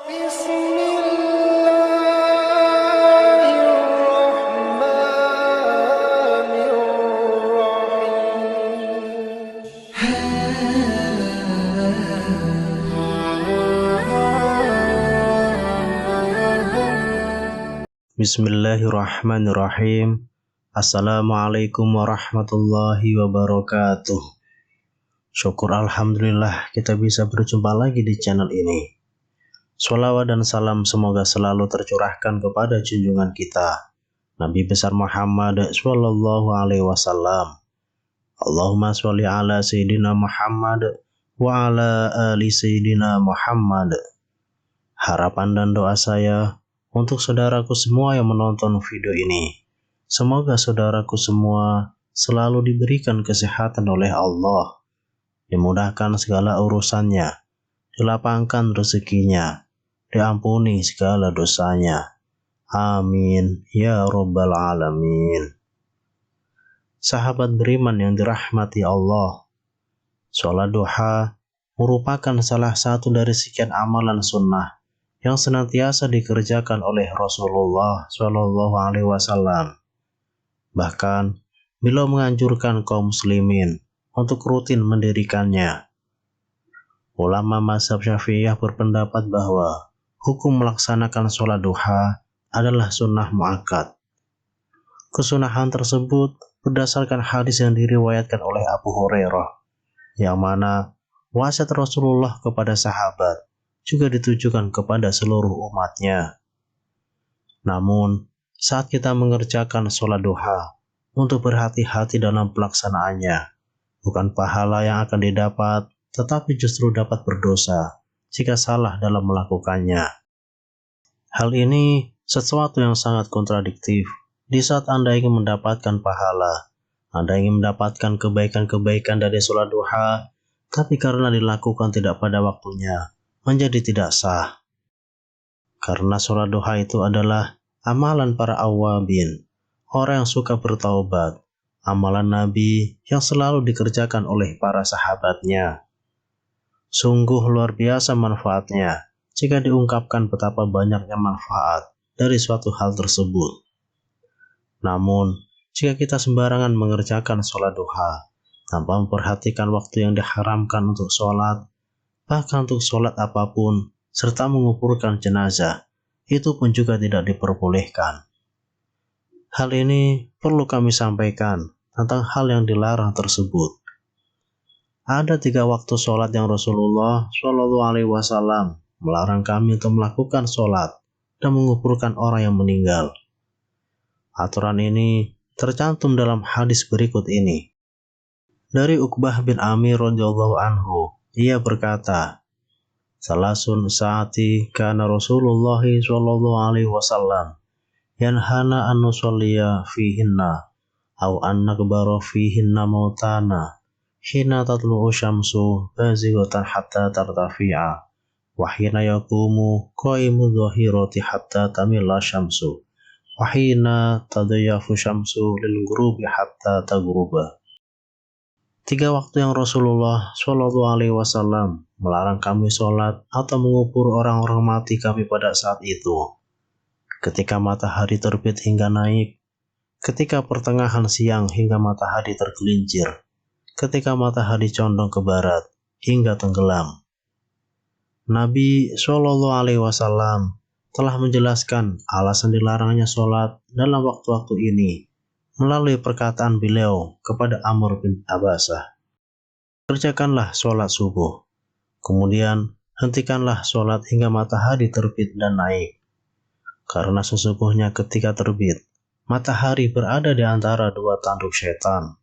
Bismillahirrahmanirrahim. Assalamualaikum warahmatullahi wabarakatuh. Syukur alhamdulillah kita bisa berjumpa lagi di channel ini. Sholawat dan salam semoga selalu tercurahkan kepada junjungan kita Nabi besar Muhammad sallallahu alaihi wasallam. Allahumma sholli ala sayyidina Muhammad wa ala ali sayyidina Muhammad. Harapan dan doa saya untuk saudaraku semua yang menonton video ini, semoga saudaraku semua selalu diberikan kesehatan oleh Allah, dimudahkan segala urusannya, dilapangkan rezekinya, diampuni segala dosanya. Amin ya rabbal alamin. Sahabat beriman yang dirahmati Allah, sholat duha merupakan salah satu dari sekian amalan sunnah yang senantiasa dikerjakan oleh Rasulullah Shallallahu Alaihi Wasallam. Bahkan, beliau menganjurkan kaum muslimin untuk rutin mendirikannya. Ulama mazhab Syafi'iyah berpendapat bahwa hukum melaksanakan sholat duha adalah sunnah muakkad. Kesunahan tersebut berdasarkan hadis yang diriwayatkan oleh Abu Hurairah, yang mana wasiat Rasulullah kepada sahabat juga ditujukan kepada seluruh umatnya. Namun, saat kita mengerjakan sholat duha, untuk berhati-hati dalam pelaksanaannya. Bukan pahala yang akan didapat, tetapi justru dapat berdosa jika salah dalam melakukannya. Hal ini sesuatu yang sangat kontradiktif. Di saat Anda ingin mendapatkan pahala, Anda ingin mendapatkan kebaikan-kebaikan dari sholat duha, tapi karena dilakukan tidak pada waktunya, menjadi tidak sah. Karena sholat duha itu adalah amalan para awabin, orang yang suka bertaubat, amalan Nabi yang selalu dikerjakan oleh para sahabatnya. Sungguh luar biasa manfaatnya jika diungkapkan betapa banyaknya manfaat dari suatu hal tersebut. Namun, jika kita sembarangan mengerjakan sholat duha tanpa memperhatikan waktu yang diharamkan untuk sholat, bahkan untuk sholat apapun, serta menguburkan jenazah, itu pun juga tidak diperbolehkan. Hal ini perlu kami sampaikan tentang hal yang dilarang tersebut. Ada 3 waktu sholat yang Rasulullah Shallallahu Alaihi Wasallam melarang kami untuk melakukan sholat dan menguburkan orang yang meninggal. Aturan ini tercantum dalam hadis berikut ini. Dari Uqbah bin Amir radhiyallahu anhu, ia berkata, Salasun saati kana Rasulullah sallallahu alaihi wasallam yanhana an nusalliya fihinna aw an nakbara fihinna mautana hina tatlu'u syamsu bazighatan hatta tartafi'a wa hina yaqumu qaimu dhahirati hatta tamilla syamsu wa hina tadayafu syamsu lil ghurubi hatta taghruba. 3 waktu yang Rasulullah Shallallahu Alaihi Wasallam melarang kami sholat atau mengubur orang-orang mati kami pada saat itu. Ketika matahari terbit hingga naik, ketika pertengahan siang hingga matahari tergelincir, ketika matahari condong ke barat hingga tenggelam. Nabi Shallallahu Alaihi Wasallam telah menjelaskan alasan dilarangnya sholat dalam waktu-waktu ini melalui perkataan beliau kepada Amr bin Abbasah. Kerjakanlah sholat subuh, kemudian hentikanlah sholat hingga matahari terbit dan naik. Karena sesungguhnya ketika terbit, matahari berada di antara 2 tanduk setan.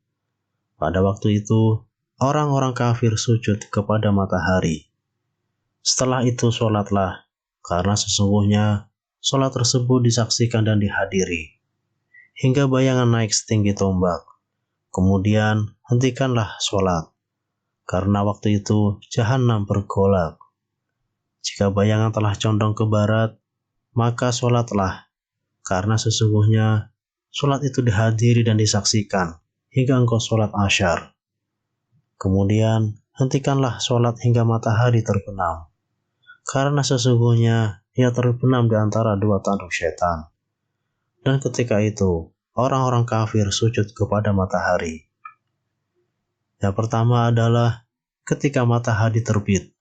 Pada waktu itu, orang-orang kafir sujud kepada matahari. Setelah itu sholatlah, karena sesungguhnya sholat tersebut disaksikan dan dihadiri hingga bayangan naik setinggi tombak. Kemudian hentikanlah sholat, karena waktu itu jahanam bergolak. Jika bayangan telah condong ke barat, maka sholatlah, karena sesungguhnya sholat itu dihadiri dan disaksikan hingga engkau sholat asyar. Kemudian hentikanlah sholat hingga matahari terbenam. karena sesungguhnya ia terbenam di antara dua tanduk setan. Dan ketika itu, orang-orang kafir sujud kepada matahari. Yang pertama adalah ketika matahari terbit,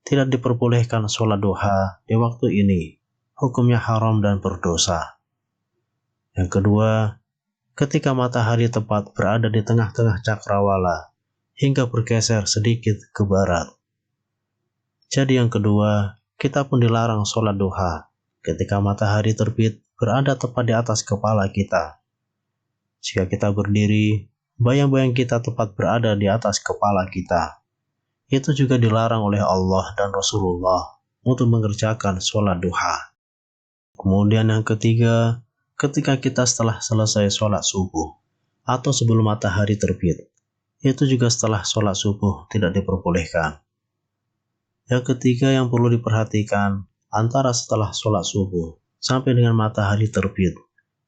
tidak diperbolehkan sholat duha di waktu ini, hukumnya haram dan berdosa. Yang kedua, ketika matahari tepat berada di tengah-tengah cakrawala, hingga bergeser sedikit ke barat. Jadi yang kedua, kita pun dilarang sholat duha ketika matahari terbit berada tepat di atas kepala kita. Jika kita berdiri, bayang-bayang kita tepat berada di atas kepala kita. Itu juga dilarang oleh Allah dan Rasulullah untuk mengerjakan sholat duha. Kemudian yang ketiga, ketika kita setelah selesai sholat subuh atau sebelum matahari terbit, itu juga setelah sholat subuh tidak diperbolehkan. Yang ketiga yang perlu diperhatikan, antara setelah sholat subuh sampai dengan matahari terbit,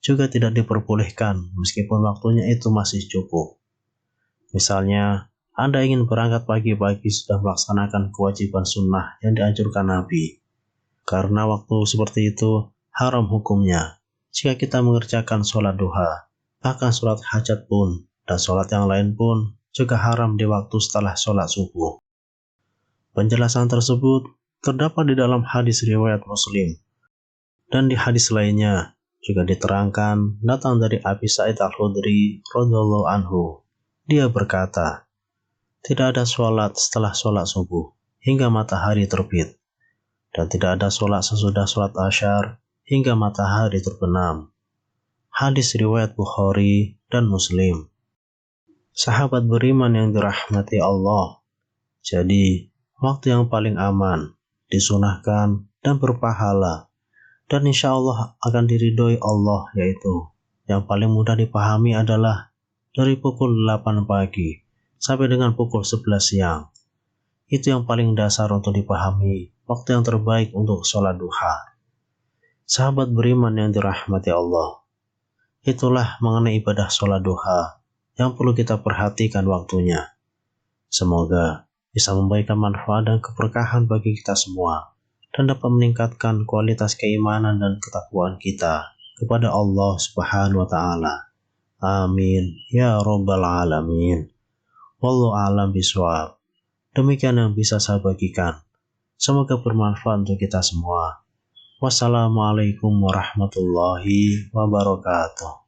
juga tidak diperbolehkan meskipun waktunya itu masih cukup. Misalnya, Anda ingin berangkat pagi-pagi sudah melaksanakan kewajiban sunnah yang dianjurkan Nabi. Karena waktu seperti itu haram hukumnya. Jika kita mengerjakan sholat duha, bahkan sholat hajat pun, dan sholat yang lain pun juga haram di waktu setelah sholat subuh. Penjelasan tersebut terdapat di dalam hadis riwayat Muslim. Dan di hadis lainnya juga diterangkan datang dari Abi Sa'id Al-Khudri radhiyallahu anhu. Dia berkata, tidak ada sholat setelah sholat subuh hingga matahari terbit, dan tidak ada sholat sesudah sholat asyar hingga matahari terbenam. Hadis riwayat Bukhari dan Muslim. Sahabat beriman yang dirahmati Allah, jadi waktu yang paling aman, disunahkan dan berpahala, dan insya Allah akan diridhoi Allah, yaitu yang paling mudah dipahami adalah dari pukul 8 pagi sampai dengan pukul 11 siang. Itu yang paling dasar untuk dipahami, waktu yang terbaik untuk sholat duha. Sahabat beriman yang dirahmati Allah, itulah mengenai ibadah sholat duha yang perlu kita perhatikan waktunya. Semoga bisa memberikan manfaat dan keberkahan bagi kita semua, dan dapat meningkatkan kualitas keimanan dan ketakwaan kita kepada Allah Subhanahu wa Ta'ala. Amin ya Rabbal Alamin. Wallahu a'lam bishawab. Demikian yang bisa saya bagikan. Semoga bermanfaat untuk kita semua. Wassalamualaikum warahmatullahi wabarakatuh.